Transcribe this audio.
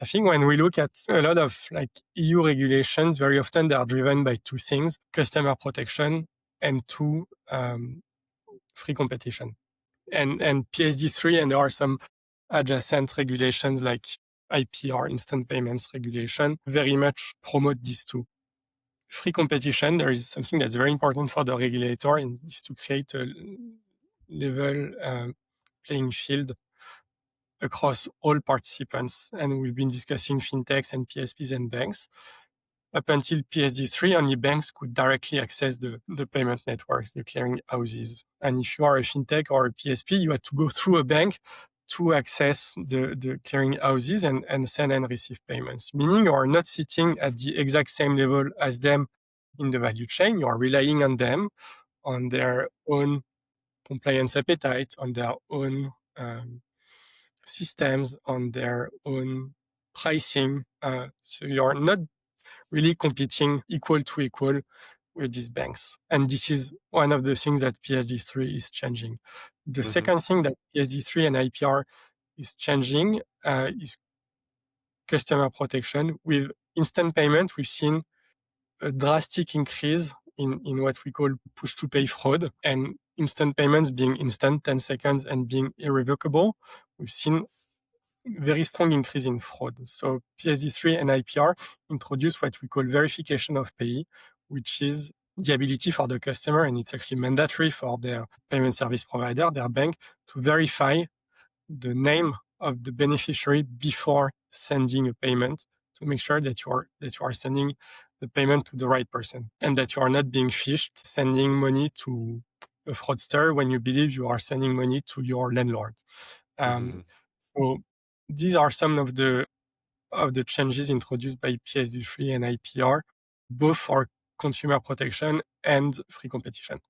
I think when we look at a lot of like EU regulations, very often they are driven by two things: customer protection and two, free competition. And PSD3, and there are some adjacent regulations like IPR, instant payments regulation, very much promote these two. Free competition, there is something that's very important for the regulator, and is to create a level playing field across all participants. And we've been discussing fintechs and PSPs and banks. Up until PSD3, only banks could directly access the payment networks, the clearing houses. And if you are a fintech or a PSP, you had to go through a bank to access the clearing houses and send and receive payments, meaning you are not sitting at the exact same level as them in the value chain. You are relying on them, on their own compliance appetite, on their own systems, on their own pricing. So you're not really competing equal to equal with these banks. And this is one of the things that PSD3 is changing. The second thing that PSD3 and IPR is changing is customer protection. With instant payment, we've seen a drastic increase in what we call push-to-pay fraud, and instant payments being instant, 10 seconds, and being irrevocable. We've seen very strong increase in fraud. So PSD3 and IPR introduce what we call verification of payee, which is the ability for the customer, and it's actually mandatory for their payment service provider, their bank, to verify the name of the beneficiary before sending a payment, to make sure that you are sending the payment to the right person and that you are not being phished, sending money to a fraudster when you believe you are sending money to your landlord. So these are some of the changes introduced by PSD3 and IPR, both for consumer protection and free competition.